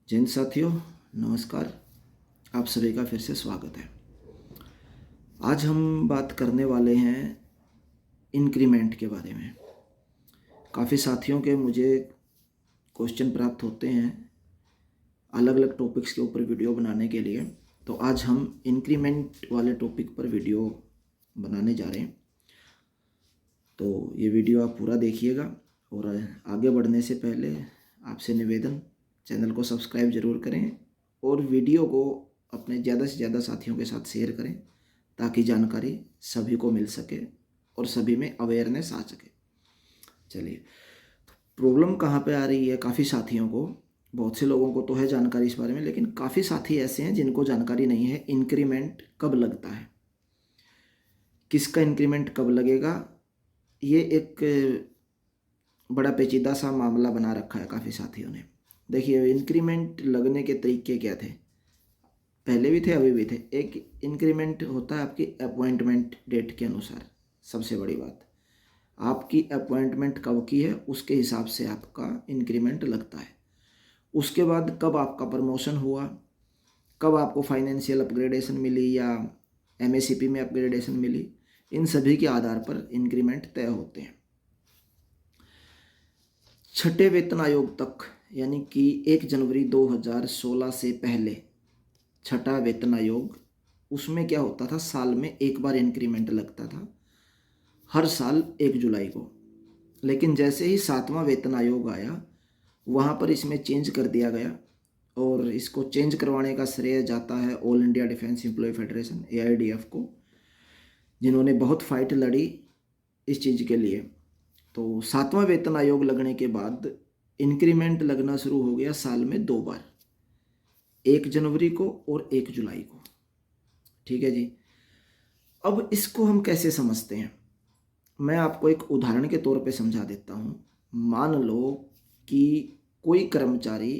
जैन साथियों, नमस्कार। आप सभी का फिर से स्वागत है। आज हम बात करने वाले हैं इंक्रीमेंट के बारे में। काफ़ी साथियों के मुझे क्वेश्चन प्राप्त होते हैं अलग अलग टॉपिक्स के ऊपर वीडियो बनाने के लिए। तो आज हम इंक्रीमेंट वाले टॉपिक पर वीडियो बनाने जा रहे हैं। तो ये वीडियो आप पूरा देखिएगा और आगे बढ़ने से पहले आपसे निवेदन, चैनल को सब्सक्राइब ज़रूर करें और वीडियो को अपने ज़्यादा से ज़्यादा साथियों के साथ शेयर करें ताकि जानकारी सभी को मिल सके और सभी में अवेयरनेस आ सके। चलिए, प्रॉब्लम कहाँ पे आ रही है? काफ़ी साथियों को, बहुत से लोगों को तो है जानकारी इस बारे में, लेकिन काफ़ी साथी ऐसे हैं जिनको जानकारी नहीं है इंक्रीमेंट कब लगता है, किसका इंक्रीमेंट कब लगेगा। ये एक बड़ा पेचीदा सा मामला बना रखा है काफ़ी साथियों ने। देखिए, इंक्रीमेंट लगने के तरीके क्या थे, पहले भी थे अभी भी थे। एक इंक्रीमेंट होता है आपकी अपॉइंटमेंट डेट के अनुसार। सबसे बड़ी बात, आपकी अपॉइंटमेंट कब की है उसके हिसाब से आपका इंक्रीमेंट लगता है। उसके बाद कब आपका प्रमोशन हुआ, कब आपको फाइनेंशियल अपग्रेडेशन मिली या एमएससीपी में अपग्रेडेशन मिली, इन सभी के आधार पर इंक्रीमेंट तय होते हैं। छठे वेतन आयोग तक, यानी कि 1 जनवरी 2016 से पहले छठा वेतन आयोग, उसमें क्या होता था, साल में एक बार इंक्रीमेंट लगता था, हर साल 1 जुलाई को। लेकिन जैसे ही 7वां वेतन आयोग आया, वहाँ पर इसमें चेंज कर दिया गया और इसको चेंज करवाने का श्रेय जाता है all India defence employ federation AIDF को, जिन्होंने बहुत फाइट लड़ी इस चीज़ के लिए। तो 7वां वेतन आयोग लगने के बाद इंक्रीमेंट लगना शुरू हो गया साल में 2 बार, 1 जनवरी को और 1 जुलाई को। ठीक है जी। अब इसको हम कैसे समझते हैं, मैं आपको एक उदाहरण के तौर पे समझा देता हूँ। मान लो कि कोई कर्मचारी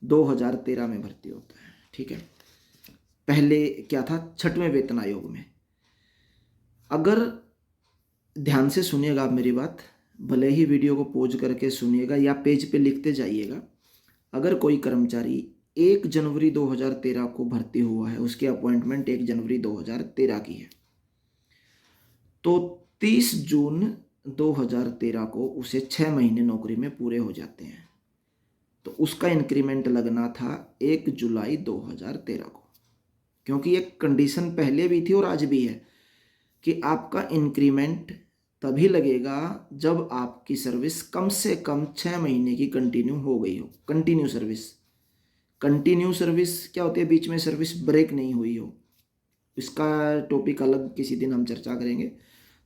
2013 में भर्ती होता है। ठीक है, पहले क्या था, 6वें वेतन आयोग में। अगर ध्यान से सुनिएगा आप मेरी बात, भले ही वीडियो को पॉज करके सुनिएगा या पेज पे लिखते जाइएगा। अगर कोई कर्मचारी 1 जनवरी 2013 को भर्ती हुआ है, उसकी अपॉइंटमेंट 1 जनवरी 2013 की है, तो 30 जून 2013 को उसे 6 महीने नौकरी में पूरे हो जाते हैं। तो उसका इंक्रीमेंट लगना था 1 जुलाई 2013 को, क्योंकि एक कंडीशन पहले भी थी और आज भी है कि आपका इंक्रीमेंट तभी लगेगा जब आपकी सर्विस कम से कम 6 महीने की कंटिन्यू हो गई हो। कंटिन्यू सर्विस, कंटिन्यू सर्विस क्या होती है, बीच में सर्विस ब्रेक नहीं हुई हो। इसका टॉपिक अलग किसी दिन हम चर्चा करेंगे।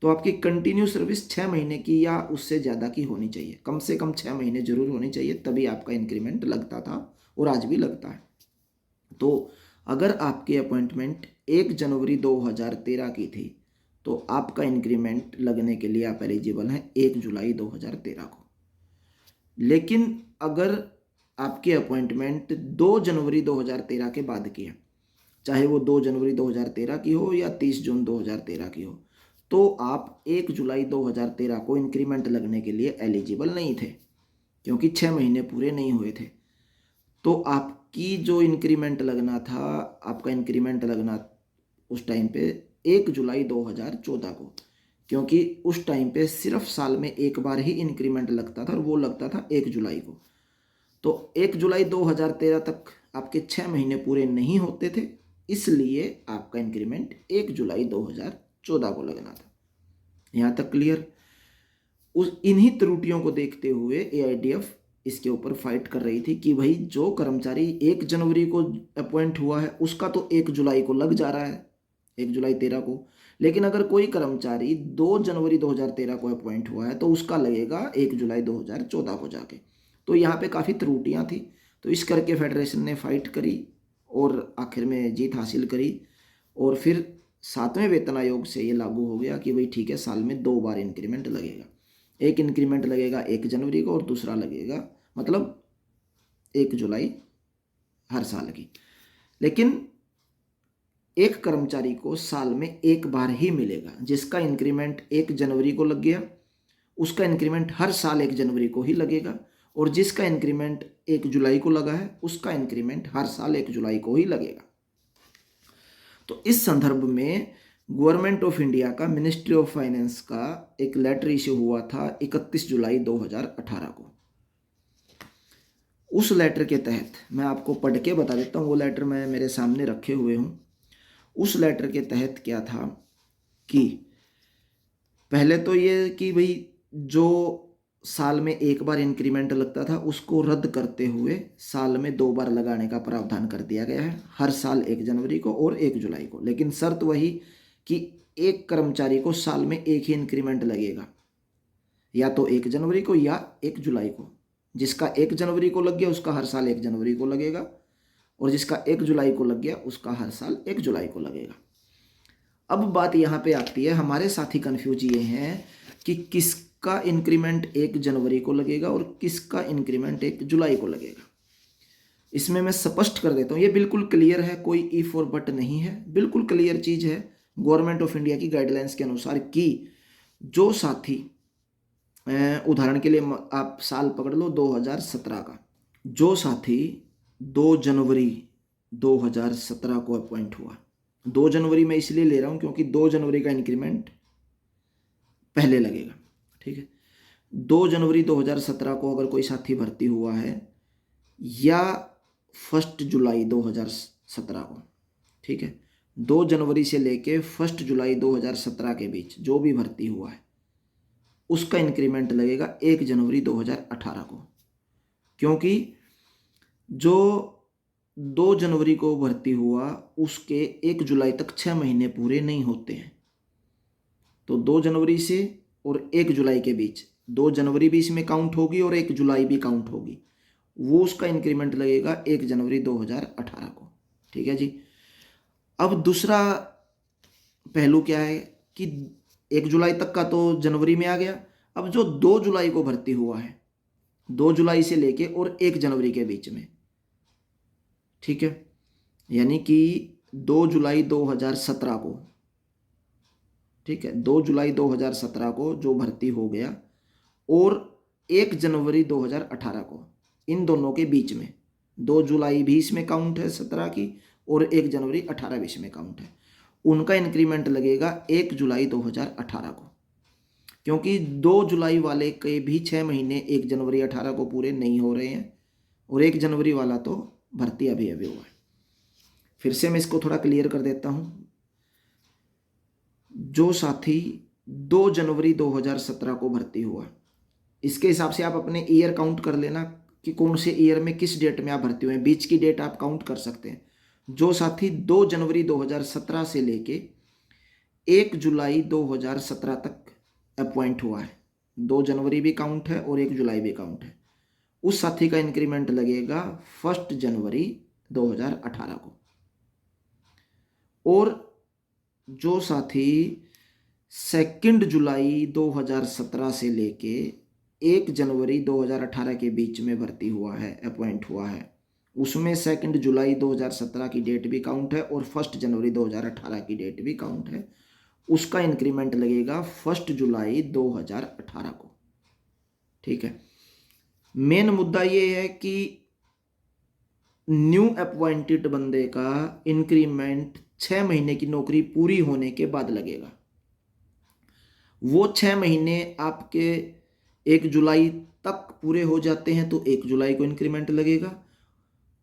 तो आपकी कंटिन्यू सर्विस 6 महीने की या उससे ज़्यादा की होनी चाहिए, कम से कम 6 महीने जरूर होनी चाहिए, तभी आपका इंक्रीमेंट लगता था और आज भी लगता है। तो अगर आपकी अपॉइंटमेंट 1 जनवरी 2013 की थी, तो आपका इंक्रीमेंट लगने के लिए आप एलिजिबल हैं 1 जुलाई 2013 को। लेकिन अगर आपकी अपॉइंटमेंट 2 जनवरी 2013 के बाद की है, चाहे वो 2 जनवरी 2013 की हो या 30 जून 2013 की हो, तो आप 1 जुलाई 2013 को इंक्रीमेंट लगने के लिए एलिजिबल नहीं थे, क्योंकि 6 महीने पूरे नहीं हुए थे। तो आपकी जो इंक्रीमेंट लगना था, आपका इंक्रीमेंट लगना उस टाइम पे 1 जुलाई 2014 को, क्योंकि उस टाइम पे सिर्फ साल में एक बार ही इंक्रीमेंट लगता था और वो लगता था 1 जुलाई को। तो 1 जुलाई 2013 तक आपके 6 महीने पूरे नहीं होते थे, इसलिए आपका इंक्रीमेंट 1 जुलाई 2014 को लगना था। यहाँ तक क्लियर? उस इन्हीं त्रुटियों को देखते हुए AIDF इसके ऊपर फाइट कर रही थी कि भाई जो कर्मचारी 1 जनवरी को अपॉइंट हुआ है उसका तो 1 जुलाई को लग जा रहा है, 1 जुलाई 13 को। लेकिन अगर कोई कर्मचारी 2 जनवरी 2013 को अपॉइंट हुआ है तो उसका लगेगा 1 जुलाई 2014 को जाके। तो यहाँ पे काफ़ी त्रुटियाँ थी, तो इस करके फेडरेशन ने फाइट करी और आखिर में जीत हासिल करी। और फिर 7वें वेतन आयोग से ये लागू हो गया कि भाई ठीक है, साल में 2 बार इंक्रीमेंट लगेगा। एक इंक्रीमेंट लगेगा 1 जनवरी को और दूसरा लगेगा मतलब 1 जुलाई हर साल की। लेकिन एक कर्मचारी को साल में एक बार ही मिलेगा, जिसका इंक्रीमेंट 1 जनवरी को लग गया उसका इंक्रीमेंट हर साल 1 जनवरी को ही लगेगा, और जिसका इंक्रीमेंट 1 जुलाई को लगा है उसका इंक्रीमेंट हर साल 1 जुलाई को ही लगेगा। तो इस संदर्भ में गवर्नमेंट ऑफ इंडिया का मिनिस्ट्री ऑफ फाइनेंस का एक लेटर इश्यू हुआ था 31 जुलाई 2018 को। उस लेटर के तहत मैं आपको पढ़ के बता देता हूँ, वो लेटर मैं मेरे सामने रखे हुए हूँ। उस लेटर के तहत क्या था कि पहले तो ये कि भाई जो साल में एक बार इंक्रीमेंट लगता था उसको रद्द करते हुए साल में 2 बार लगाने का प्रावधान कर दिया गया है, हर साल 1 जनवरी को और 1 जुलाई को। लेकिन शर्त वही कि एक कर्मचारी को साल में एक ही इंक्रीमेंट लगेगा, या तो 1 जनवरी को या 1 जुलाई को। जिसका 1 जनवरी को लग गया उसका हर साल 1 जनवरी को लगेगा, और जिसका 1 जुलाई को लग गया उसका हर साल 1 जुलाई को लगेगा। अब बात यहाँ पे आती है, हमारे साथी कन्फ्यूज ये हैं कि किसका इंक्रीमेंट 1 जनवरी को लगेगा और किसका इंक्रीमेंट 1 जुलाई को लगेगा। इसमें मैं स्पष्ट कर देता हूँ, ये बिल्कुल क्लियर है, कोई इफ और बट नहीं है, बिल्कुल क्लियर चीज़ है गवर्नमेंट ऑफ इंडिया की गाइडलाइंस के अनुसार कि जो साथी, उदाहरण के लिए आप साल पकड़ लो 2017 का, जो साथी 2 जनवरी 2017 को अपॉइंट हुआ, 2 जनवरी मैं इसलिए ले रहा हूँ क्योंकि 2 जनवरी का इंक्रीमेंट पहले लगेगा, ठीक है। 2 जनवरी 2017 को अगर कोई साथी भर्ती हुआ है या 1 जुलाई 2017 को, ठीक है, 2 जनवरी से लेके 1 जुलाई 2017 के बीच जो भी भर्ती हुआ है उसका इंक्रीमेंट लगेगा 1 जनवरी 2018 को, क्योंकि जो 2 जनवरी को भर्ती हुआ उसके 1 जुलाई तक 6 महीने पूरे नहीं होते हैं। तो 2 जनवरी से और 1 जुलाई के बीच 2 जनवरी भी इसमें काउंट होगी और 1 जुलाई भी काउंट होगी, वो उसका इंक्रीमेंट लगेगा 1 जनवरी 2018 को, ठीक है जी। अब दूसरा पहलू क्या है कि 1 जुलाई तक का तो जनवरी में आ गया। अब जो 2 जुलाई को भर्ती हुआ है, 2 जुलाई से लेके और 1 जनवरी के बीच में, ठीक है, यानी कि 2 जुलाई 2017 को, ठीक है, 2 जुलाई 2017 को जो भर्ती हो गया और 1 जनवरी 2018 को, इन दोनों के बीच में 2 जुलाई भी इसमें काउंट है 17 की और 1 जनवरी 18 भी इसमें काउंट है, उनका इंक्रीमेंट लगेगा 1 जुलाई 2018 को, क्योंकि 2 जुलाई वाले के भी 6 महीने 1 जनवरी 18 को पूरे नहीं हो रहे हैं और 1 जनवरी वाला तो भर्ती अभी अभी हुआ है। फिर से मैं इसको थोड़ा क्लियर कर देता हूँ। जो साथी 2 जनवरी 2017 को भर्ती हुआ, इसके हिसाब से आप अपने ईयर काउंट कर लेना कि कौन से ईयर में किस डेट में आप भर्ती हुए हैं, बीच की डेट आप काउंट कर सकते हैं। जो साथी 2 जनवरी 2017 से लेके 1 जुलाई 2017 तक अपॉइंट हुआ है, 2 जनवरी भी काउंट है और 1 जुलाई भी काउंट है, उस साथी का इंक्रीमेंट लगेगा 1 जनवरी 2018 को। और जो साथी 2 जुलाई 2017 से लेके 1 जनवरी 2018 के बीच में भर्ती हुआ है, अपॉइंट हुआ है, उसमें 2 जुलाई 2017 की डेट भी काउंट है और 1 जनवरी 2018 की डेट भी काउंट है, उसका इंक्रीमेंट लगेगा 1 जुलाई 2018 को, ठीक है। मेन मुद्दा ये है कि न्यू अपॉइंटेड बंदे का इंक्रीमेंट 6 महीने की नौकरी पूरी होने के बाद लगेगा। वो 6 महीने आपके 1 जुलाई तक पूरे हो जाते हैं तो 1 जुलाई को इंक्रीमेंट लगेगा,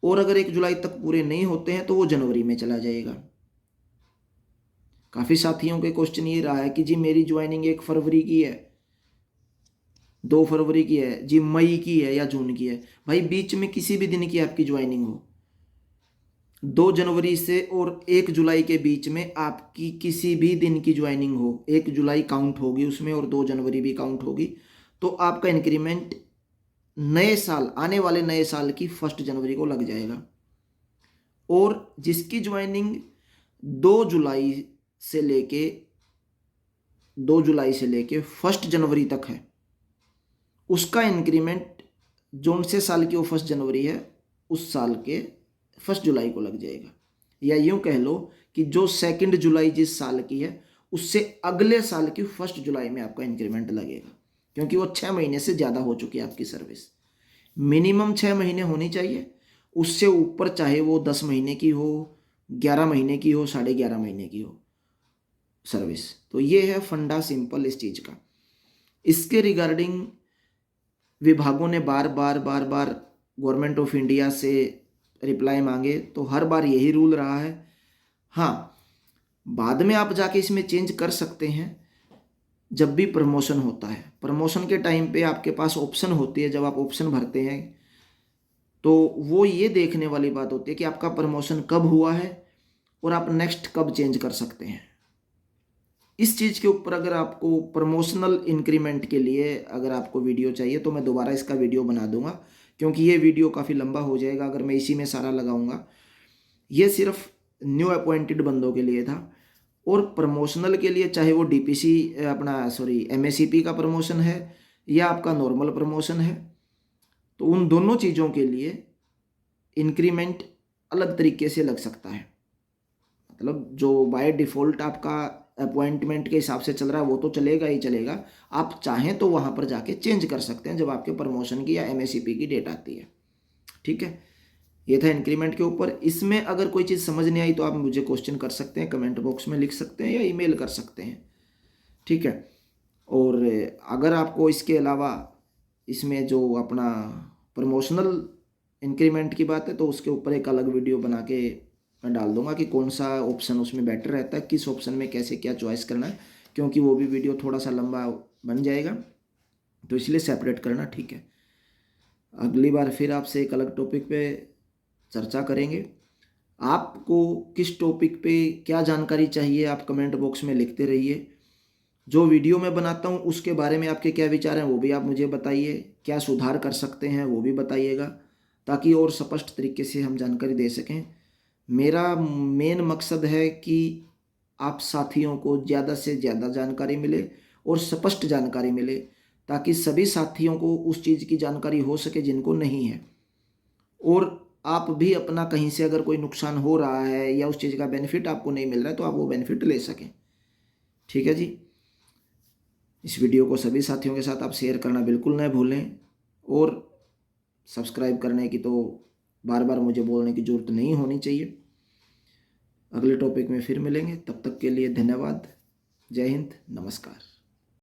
और अगर 1 जुलाई तक पूरे नहीं होते हैं तो वो जनवरी में चला जाएगा। काफ़ी साथियों के क्वेश्चन ये रहा है कि जी मेरी ज्वाइनिंग 1 फरवरी की है, 2 फरवरी की है जी, मई की है या जून की है। भाई बीच में किसी भी दिन की आपकी ज्वाइनिंग हो, 2 जनवरी से और 1 जुलाई के बीच में आपकी किसी भी दिन की ज्वाइनिंग हो, 1 जुलाई काउंट होगी उसमें और 2 जनवरी भी काउंट होगी, तो आपका इंक्रीमेंट नए साल, आने वाले नए साल की 1 जनवरी को लग जाएगा। और जिसकी ज्वाइनिंग 2 जुलाई से लेके 1 जनवरी तक है, उसका इंक्रीमेंट जो से साल की वो 1 जनवरी है उस साल के 1 जुलाई को लग जाएगा। या यूं कह लो कि जो 2 जुलाई जिस साल की है उससे अगले साल की 1 जुलाई में आपका इंक्रीमेंट लगेगा, क्योंकि वो 6 महीने से ज़्यादा हो चुकी है आपकी सर्विस। मिनिमम 6 महीने होनी चाहिए, उससे ऊपर चाहे वो 10 महीने की हो, 11 महीने की हो, 11.5 महीने की हो सर्विस। तो ये है फंडा सिंपल इस चीज़ का। इसके रिगार्डिंग विभागों ने बार बार गवर्नमेंट ऑफ इंडिया से रिप्लाई मांगे, तो हर बार यही रूल रहा है। हाँ, बाद में आप जाके इसमें चेंज कर सकते हैं जब भी प्रमोशन होता है। प्रमोशन के टाइम पे आपके पास ऑप्शन होती है, जब आप ऑप्शन भरते हैं तो वो ये देखने वाली बात होती है कि आपका प्रमोशन कब हुआ है और आप नेक्स्ट कब चेंज कर सकते हैं। इस चीज़ के ऊपर अगर आपको प्रमोशनल इंक्रीमेंट के लिए अगर आपको वीडियो चाहिए तो मैं दोबारा इसका वीडियो बना दूंगा, क्योंकि ये वीडियो काफ़ी लंबा हो जाएगा अगर मैं इसी में सारा लगाऊंगा। ये सिर्फ न्यू अपॉइंटेड बंदों के लिए था। और प्रमोशनल के लिए चाहे वो डीपीसी अपना सॉरी एमएससीपी का प्रमोशन है या आपका नॉर्मल प्रमोशन है, तो उन दोनों चीज़ों के लिए इंक्रीमेंट अलग तरीके से लग सकता है। मतलब जो बाय डिफ़ॉल्ट आपका अपॉइंटमेंट के हिसाब से चल रहा है वो तो चलेगा ही चलेगा, आप चाहें तो वहाँ पर जाके चेंज कर सकते हैं जब आपके प्रमोशन की या एमएससीपी की डेट आती है। ठीक है, ये था इंक्रीमेंट के ऊपर। इसमें अगर कोई चीज़ समझ नहीं आई तो आप मुझे क्वेश्चन कर सकते हैं, कमेंट बॉक्स में लिख सकते हैं या ईमेल कर सकते हैं। ठीक है, और अगर आपको इसके अलावा इसमें जो अपना प्रमोशनल इंक्रीमेंट की बात है तो उसके ऊपर एक अलग वीडियो बना के मैं डाल दूंगा कि कौन सा ऑप्शन उसमें बेटर रहता है, किस ऑप्शन में कैसे क्या चॉइस करना है, क्योंकि वो भी वीडियो थोड़ा सा लंबा बन जाएगा, तो इसलिए सेपरेट करना। ठीक है, अगली बार फिर आपसे एक अलग टॉपिक पे चर्चा करेंगे। आपको किस टॉपिक पे क्या जानकारी चाहिए आप कमेंट बॉक्स में लिखते रहिए। जो वीडियो मैं बनाता हूँ उसके बारे में आपके क्या विचार हैं वो भी आप मुझे बताइए, क्या सुधार कर सकते हैं वो भी बताइएगा, ताकि और स्पष्ट तरीके से हम जानकारी दे सकें। मेरा मेन मकसद है कि आप साथियों को ज़्यादा से ज़्यादा जानकारी मिले और स्पष्ट जानकारी मिले, ताकि सभी साथियों को उस चीज़ की जानकारी हो सके जिनको नहीं है, और आप भी अपना कहीं से अगर कोई नुकसान हो रहा है या उस चीज़ का बेनिफिट आपको नहीं मिल रहा है तो आप वो बेनिफिट ले सकें। ठीक है जी, इस वीडियो को सभी साथियों के साथ आप शेयर करना बिल्कुल न भूलें, और सब्सक्राइब करने की तो बार बार मुझे बोलने की ज़रूरत नहीं होनी चाहिए। अगले टॉपिक में फिर मिलेंगे, तब तक के लिए धन्यवाद। जय हिंद, नमस्कार।